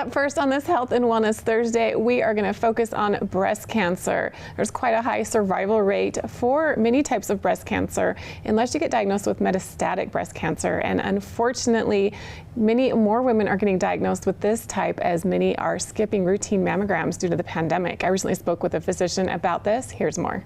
Up first on this Health and Wellness Thursday, we are going to focus on breast cancer. There's quite a high survival rate for many types of breast cancer unless you get diagnosed with metastatic breast cancer. And unfortunately, many more women are getting diagnosed with this type as many are skipping routine mammograms due to the pandemic. I recently spoke with a physician about this. Here's more.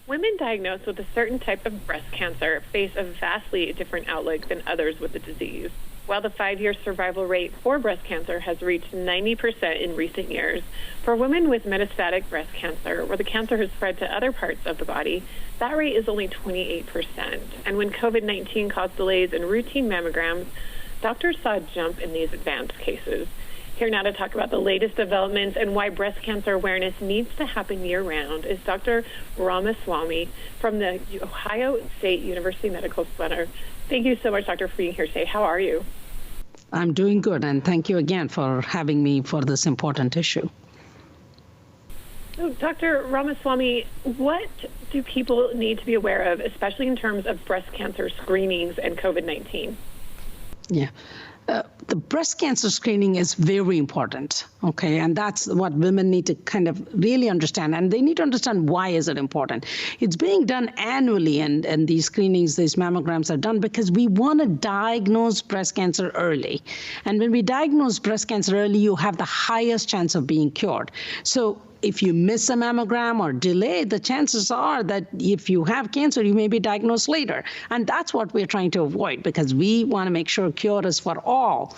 Women diagnosed with a certain type of breast cancer face a vastly different outlook than others with the disease. While the 5-year survival rate for breast cancer has reached 90% in recent years, for women with metastatic breast cancer, where the cancer has spread to other parts of the body, that rate is only 28%. And when COVID-19 caused delays in routine mammograms, doctors saw a jump in these advanced cases. Here now to talk about the latest developments and why breast cancer awareness needs to happen year-round is Dr. Ramaswamy from the Ohio State University Medical Center. Thank you so much, Doctor, for being here today. How are you? I'm doing good, and thank you again for having me for this important issue. So, Dr. Ramaswamy, what do people need to be aware of, especially in terms of breast cancer screenings and COVID-19? Yeah. The breast cancer screening is very important, okay? And that's what women need to kind of really understand. And they need to understand why is it important. It's being done annually, and these screenings, these mammograms are done because we want to diagnose breast cancer early. And when we diagnose breast cancer early, you have the highest chance of being cured. So if you miss a mammogram or delay, the chances are that if you have cancer, you may be diagnosed later. And that's what we're trying to avoid, because we want to make sure cure is for all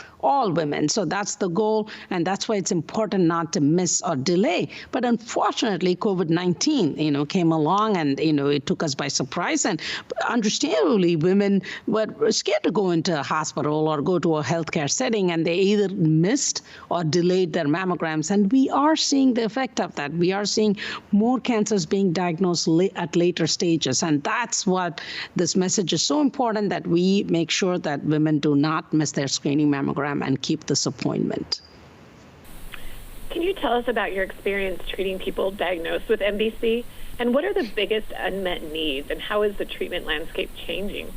women. So that's the goal, and that's why it's important not to miss or delay. But unfortunately, COVID-19, came along, and, it took us by surprise. And understandably, women were scared to go into a hospital or go to a healthcare setting, and they either missed or delayed their mammograms. And we are seeing the effect of that. We are seeing more cancers being diagnosed at later stages. And that's what this message is so important, that we make sure that women do not miss their screening mammogram and keep this appointment. Can you tell us about your experience treating people diagnosed with MBC? And what are the biggest unmet needs, and how is the treatment landscape changing?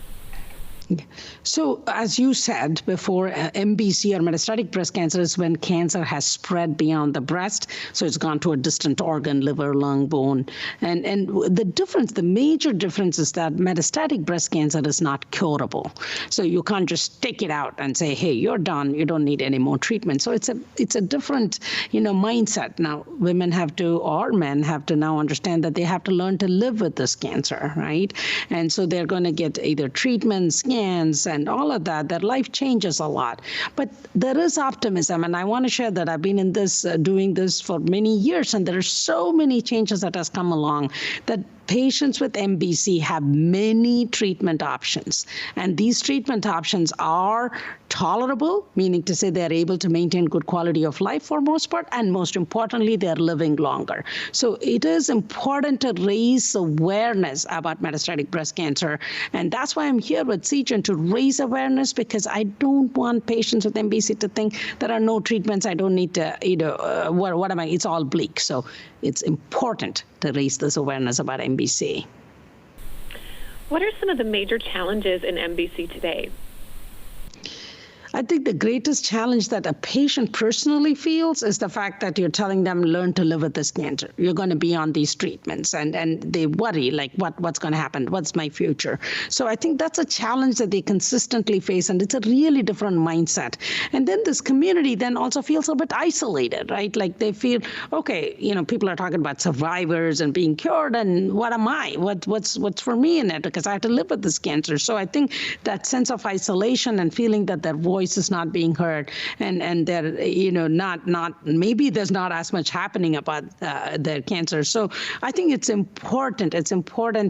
So, as you said before, MBC or metastatic breast cancer is when cancer has spread beyond the breast. So it's gone to a distant organ, liver, lung, bone. And the major difference is that metastatic breast cancer is not curable. So you can't just take it out and say, hey, you're done. You don't need any more treatment. So it's a different, mindset. Now, women have to, or men have to now understand that they have to learn to live with this cancer, right? And so they're going to get either treatment, scans, and all of that. Their life changes a lot. But there is optimism, and I want to share that I've been in this, doing this for many years, and there are so many changes that has come along that patients with MBC have many treatment options. And these treatment options are tolerable, meaning to say they're able to maintain good quality of life for most part, and most importantly, they're living longer. So it is important to raise awareness about metastatic breast cancer. And that's why I'm here with CGEN, to raise awareness, because I don't want patients with MBC to think there are no treatments, I don't need to, what am I, it's all bleak. So it's important to raise this awareness about MBC. What are some of the major challenges in MBC today? I think the greatest challenge that a patient personally feels is the fact that you're telling them, learn to live with this cancer. You're going to be on these treatments, and they worry, like, what's going to happen? What's my future? So I think that's a challenge that they consistently face, and it's a really different mindset. And then this community then also feels a bit isolated, right? Like they feel, okay, people are talking about survivors and being cured, and what am I? What's for me in it? Because I have to live with this cancer. So I think that sense of isolation and feeling that their voice is not being heard, and they're not maybe there's not as much happening about their cancer. So I think it's important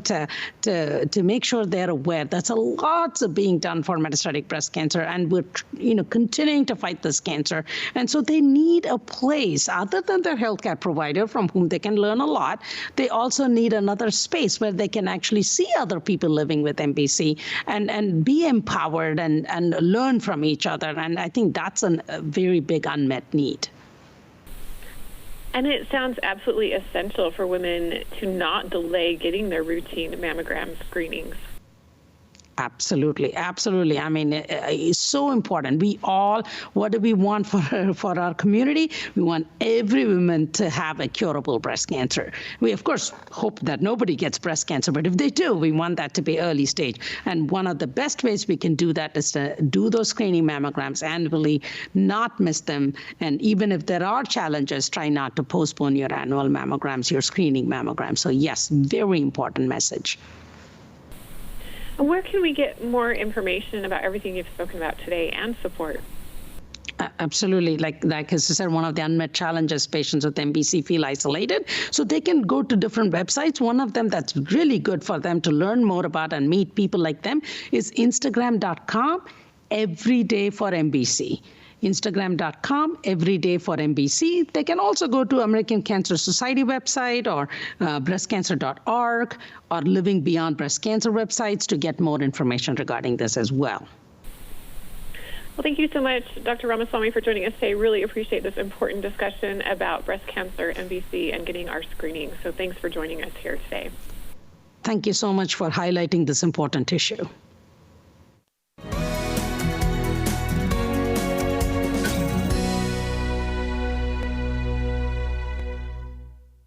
to make sure they're aware. That's a lot of being done for metastatic breast cancer, and we're continuing to fight this cancer. And so they need a place other than their healthcare provider from whom they can learn a lot. They also need another space where they can actually see other people living with MBC and be empowered and learn from each other. And I think that's a very big unmet need. And it sounds absolutely essential for women to not delay getting their routine mammogram screenings. Absolutely, absolutely. I mean, it's so important. What do we want for our community? We want every woman to have a curable breast cancer. We, of course, hope that nobody gets breast cancer, but if they do, we want that to be early stage. And one of the best ways we can do that is to do those screening mammograms annually, not miss them. And even if there are challenges, try not to postpone your annual mammograms, your screening mammograms. So yes, very important message. And where can we get more information about everything you've spoken about today and support? Absolutely. Like as I said, one of the unmet challenges patients with MBC feel isolated. So they can go to different websites. One of them that's really good for them to learn more about and meet people like them is Instagram.com everyday for MBC. Instagram.com everyday for MBC. They can also go to American Cancer Society website or breastcancer.org or Living Beyond Breast Cancer websites to get more information regarding this as well. Well, thank you so much, Dr. Ramaswamy, for joining us today. Really appreciate this important discussion about breast cancer, MBC, and getting our screening. So thanks for joining us here today. Thank you so much for highlighting this important issue.